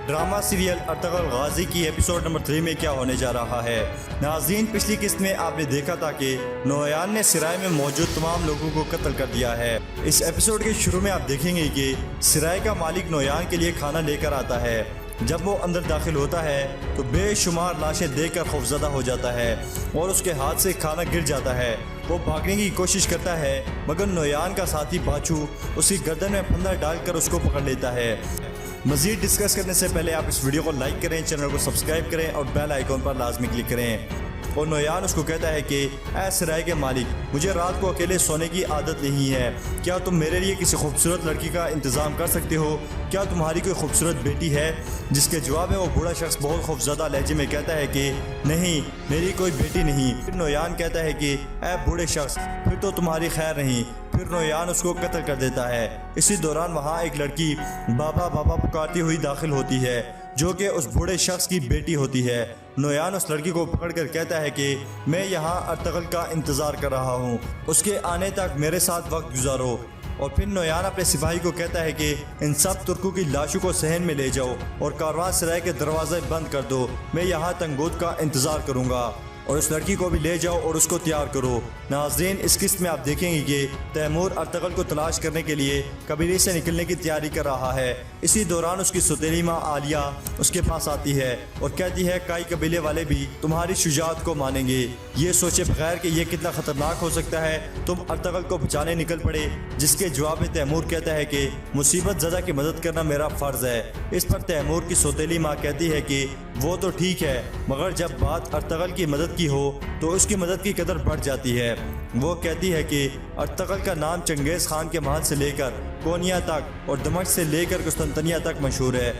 Drama serial Ertugrul गाजी की episode number 3 में क्या होने जा रहा है। नाज़रीन, पिछली किस्त में आपने देखा था कि नोयान ने सिराय में मौजूद तमाम लोगों को कत्ल कर दिया है। इस एपिसोड के शुरू में आप देखेंगे कि सिराय का मालिक नोयान के लिए खाना लेकर आता है। जब वो अंदर दाखिल होता है तो बेशुमार लाशें देखकर खौफजदा हो जाता है और उसके हाथ से खाना गिर जाता है। वो भागने की कोशिश करता है मगर नोयान का साथी बाचू उसकी गर्दन में फंदा डालकर उसको पकड़ लेता है। मज़ीद डिस्कस करने से पहले आप इस वीडियो को लाइक करें, चैनल को सब्सक्राइब करें और बेल आइकॉन पर लाजमी क्लिक करें। और नोयान उसको कहता है कि ऐ सिराय के मालिक, मुझे रात को अकेले सोने की आदत नहीं है। क्या तुम मेरे लिए किसी खूबसूरत लड़की का इंतज़ाम कर सकते हो? क्या तुम्हारी कोई खूबसूरत बेटी है? जिसके जवाब में वो बूढ़ा शख्स बहुत खौफजदा लहजे में कहता है कि नहीं, मेरी कोई बेटी नहीं। फिर नोयान कहता है कि ऐ बूढ़े शख्स, फिर तो तुम्हारी खैर नहीं। फिर नोयान उसको कत्ल कर देता है। इसी दौरान वहाँ एक लड़की बाबा बाबा पुकारती हुई दाखिल होती है जो कि उस बूढ़े शख्स की बेटी होती है। नोयान उस लड़की को पकड़कर कहता है कि मैं यहाँ अर्तगल का इंतज़ार कर रहा हूँ, उसके आने तक मेरे साथ वक्त गुजारो। और फिर नोयान अपने सिपाही को कहता है कि इन सब तुर्कों की लाशों को सहन में ले जाओ और कारवां सराय के दरवाजे बंद कर दो। मैं यहाँ तंगूत का इंतज़ार करूँगा और उस लड़की को भी ले जाओ और उसको तैयार करो। नाज़रीन, इस किस्त में आप देखेंगे कि तैमूर अर्तगल को तलाश करने के लिए कबीले से निकलने की तैयारी कर रहा है। इसी दौरान उसकी सौतेली माँ आलिया उसके पास आती है और कहती है कई कबीले वाले भी तुम्हारी शुजाअत को मानेंगे। ये सोचे बगैर कि यह कितना ख़तरनाक हो सकता है, तुम अर्तगल को बचाने निकल पड़े। जिसके जवाब में तैमूर कहता है कि मुसीबत ज़दा की मदद करना मेरा फ़र्ज़ है। इस पर तैमूर की सौतेली माँ कहती है कि वो तो ठीक है, मगर जब बात अर्तगल की मदद की हो तो उसकी मदद की कदर बढ़ जाती है। वो कहती है कि अर्तगल का नाम चंगेज़ खान के महल से लेकर कोनिया तक और दमश्क से लेकर कुस्तंतनिया तक मशहूर है।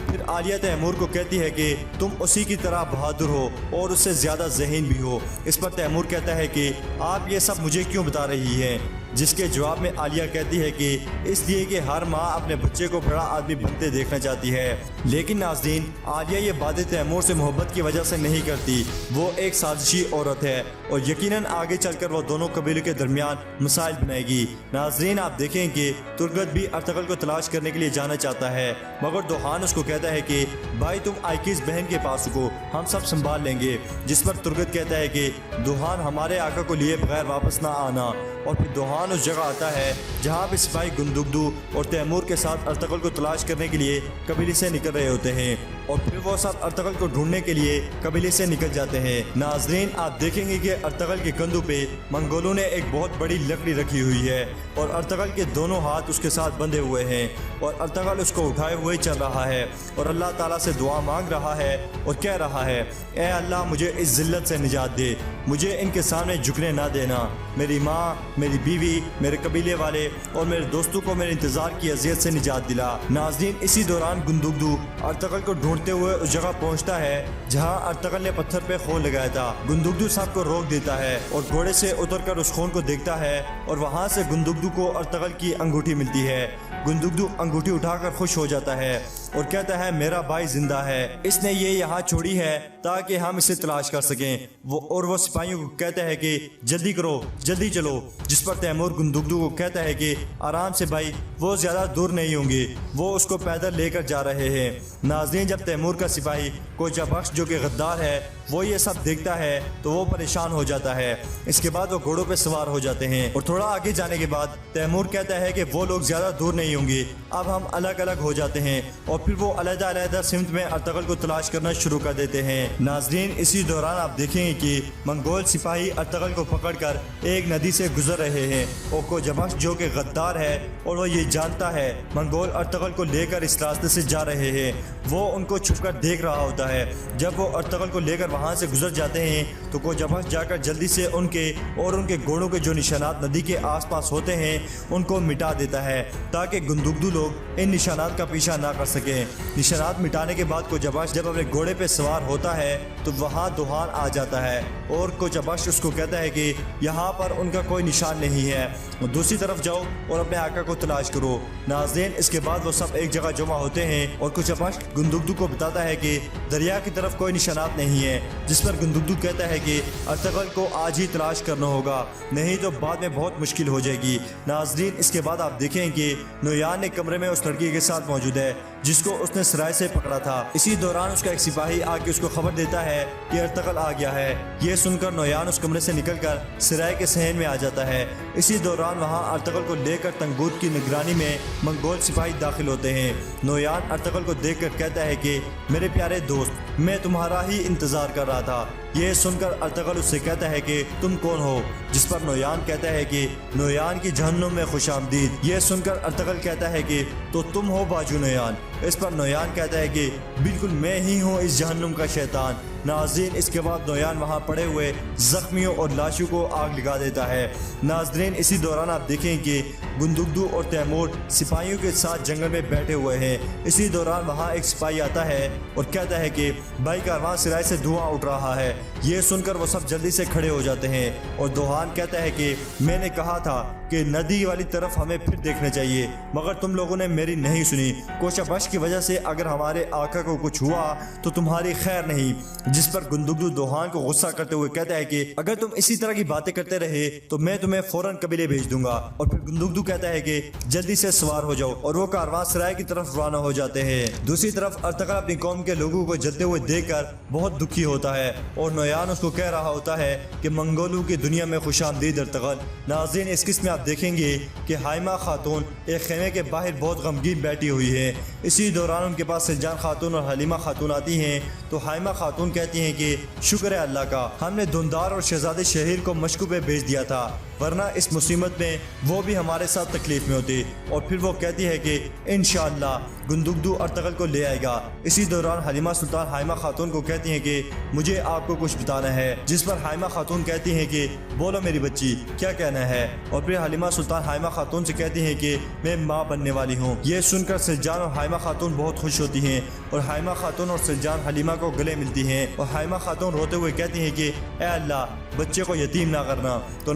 फिर आलिया तैमूर को कहती है कि तुम उसी की तरह बहादुर हो और उससे ज़्यादा ज़हीन भी हो। इस पर तैमूर कहता है कि आप ये सब मुझे क्यों बता रही हैं? जिसके जवाब में आलिया कहती है कि इसलिए कि हर माँ अपने बच्चे को बड़ा आदमी बनते देखना चाहती है। लेकिन नाज़रीन, आलिया ये बातें तैमूर से मोहब्बत की वजह से नहीं करती। वो एक साजिशी औरत है और यकीनन आगे चलकर वो दोनों कबीलों के दरमियान मसाइल बनाएगी। नाज़रीन, आप देखें कि तुर्गत भी अर्तगल को तलाश करने के लिए जाना चाहता है, मगर दोहान उसको कहता है कि भाई तुम आइकिस बहन के पास रुको, हम सब संभाल लेंगे। जिस पर तुर्गत कहता है कि दोहान, हमारे आका को लिए बगैर वापस ना आना। और फिर दोहान उस जगह आता है जहाँ पे सिपाही गुंदुगदू और तैमूर के साथ अर्तगल को तलाश करने के लिए कबीले से निकल रहे होते हैं और फिर वो सब अर्तगल को ढूंढने के लिए कबीले से निकल जाते हैं। नाज़रीन, आप देखेंगे कि अर्तगल के कंधों पे मंगोलों ने एक बहुत बड़ी लकड़ी रखी हुई है और अर्तगल के दोनों हाथ उसके साथ बंधे हुए हैं और अर्तगल उसको उठाए हुए चल रहा है और अल्लाह ताला से दुआ मांग रहा है और कह रहा है, ए अल्लाह, मुझे इस जिल्लत से निजात दे, मुझे इनके सामने झुकने ना देना। मेरी माँ, मेरी बीवी, मेरे कबीले वाले और मेरे दोस्तों को मेरे इंतज़ार की अजियत से निजात दिला। नाज़रीन, इसी दौरान गुंदुगदू अर्तगल को ढूंढते हुए उस जगह पहुंचता है जहां अर्तगल ने पत्थर पे खून लगाया था। गुंदुगदू साहब को रोक देता है और घोड़े से उतरकर उस खून को देखता है और वहां से गुंदुगदू को अर्तगल की अंगूठी मिलती है। गुंदुगदू अंगूठी उठाकर खुश हो जाता है और कहता है मेरा भाई जिंदा है, इसने ये यहाँ छोड़ी है ताकि हम इसे तलाश कर सकें। वो सिपाहियों को कहता है कि जल्दी करो, जल्दी चलो। जिस पर तैमूर गुंदुगदू को कहता है कि आराम से भाई, वो ज़्यादा दूर नहीं होंगे, वो उसको पैदल लेकर जा रहे हैं। नाज़रीन, जब तैमूर का सिपाही कोचा बख्श जो कि गद्दार है वो ये सब देखता है तो वो परेशान हो जाता है। इसके बाद वो घोड़ों पे सवार हो जाते हैं और थोड़ा आगे जाने के बाद तैमूर कहता है कि वो लोग ज़्यादा दूर नहीं होंगे, अब हम अलग अलग हो जाते हैं। और फिर वो अलग-अलग सिमत में अर्तगल को तलाश करना शुरू कर देते हैं। नाज़रीन, इसी दौरान आप देखेंगे कि मंगोल सिपाही अर्तगल को पकड़कर एक नदी से गुजर रहे हैं और कोचा बख्श जो कि गद्दार है और वो ये जानता है मंगोल अर्तगल को लेकर इस रास्ते से जा रहे हैं, वो उनको छुपकर देख रहा होता है। जब वो अर्तगल को लेकर वहाँ से गुजर जाते हैं तो कोचा बख्श जाकर जल्दी से उनके घोड़ों के जो निशानात नदी के आसपास होते हैं उनको मिटा देता है ताकि गुंदुगदू लोग इन निशानात का पीछा ना कर सकें। निशानात मिटाने के बाद कोचा बख्श जब अपने घोड़े पे सवार होता है तो वहाँ दोहान आ जाता है और कोचा बख्श उसको कहता है कि यहाँ पर उनका कोई निशान नहीं है, दूसरी तरफ जाओ और अपने आका को तलाश करो। नाज़रीन, इसके बाद वो सब एक जगह जमा होते हैं और कोचा बख्श गुंदुगदू को बताता है कि दरिया की तरफ कोई निशानात नहीं है। जिस पर गुंदुगदू कहता है कि अर्तगल को आज ही तलाश करना होगा, नहीं तो बाद में बहुत मुश्किल हो जाएगी। नाज़रीन, इसके बाद आप देखें कि नोयान एक कमरे में उस लड़की के साथ मौजूद है जिसको उसने सराय से पकड़ा था। इसी दौरान उसका एक सिपाही आके उसको खबर देता है कि अर्तगल आ गया है। ये सुनकर नोयान उस कमरे से निकलकर सराय के सहन में आ जाता है। इसी दौरान वहाँ अर्तगल को लेकर तंगूत की निगरानी में मंगोल सिपाही दाखिल होते हैं। नोयान अर्तगल को देखकर कहता है कि मेरे प्यारे दोस्त, मैं तुम्हारा ही इंतजार कर रहा था। ये सुनकर अर्तगल उससे कहता है कि तुम कौन हो, जिस पर नोयान कहता है कि नोयान की जहन्नुम में खुशामदीद। ये सुनकर अर्तगल कहता है कि तो तुम हो बाजू नोयान। इस पर नोयान कहता है कि बिल्कुल मैं ही हूँ इस जहन्नुम का शैतान। नाज़रीन, इसके बाद नोयान वहाँ पड़े हुए जख्मियों और लाशों को आग लगा देता है। नाज़रीन, इसी दौरान आप देखें कि गुंदुगदू और तैमूर सिपाहियों के साथ जंगल में बैठे हुए हैं। इसी दौरान वहाँ एक सिपाही आता है और कहता है कि भाई कारवां सराय से धुआं उठ रहा है। ये सुनकर वो सब जल्दी से खड़े हो जाते हैं और दोहान कहता है कि मैंने कहा था कि नदी वाली तरफ हमें फिर देखना चाहिए, मगर तुम लोगों ने मेरी नहीं सुनी। कोशाबश की वजह से अगर हमारे आका को कुछ हुआ तो तुम्हारी खैर नहीं। जिस पर गुंदुगदू दोहान को गुस्सा करते हुए कहता है कि अगर तुम इसी तरह की बातें करते रहे तो मैं तुम्हें फौरन कबीले भेज दूंगा। और फिर गुंदुगदू कहता है कि जल्दी से सवार हो जाओ, और वो कारवां सराय की तरफ रवाना हो जाते हैं। दूसरी तरफ अर्तगल अपनी कौम के लोगों को जलते हुए देखकर बहुत दुखी होता है और नोयान उसको कह रहा होता है कि मंगोलों की दुनिया में खुशामदीद अर्तगल। नाज़रीन, इस किस्म में आप देखेंगे कि हाइमा खातून एक खेमे के बाहर बहुत गमगीन बैठी हुई है। इसी दौरान उनके पास सिलजान खातून और हलीमा खातून आती हैं तो हाइमा खातून कहती हैं कि शुक्र है अल्लाह का, हमने धुंधार और शहजादे शहीर को मशकू पे भेज दिया था, वरना इस मुसीबत में वो भी हमारे साथ तकलीफ में होती। और फिर वो कहती है कि इंशाअल्लाह गुंदुगदू अर्तगल को ले आएगा। इसी दौरान हलीमा सुल्तान हाइमा खातून को कहती हैं कि मुझे आपको कुछ बताना है। जिस पर हाइमा खातून कहती हैं कि बोलो मेरी बच्ची, क्या कहना है। और फिर हलीमा सुल्तान हाइमा खातून से कहती हैं कि मैं माँ बनने वाली हूँ। ये सुनकर सिलजान और हाइमा खातून बहुत खुश होती हैं और हाइमा खातून और सिलजान हलीमा को गले मिलती हैं और हाइमा खातून रोते हुए कहती हैं कि ए अल्लाह, बच्चे को यतीम ना करना। तो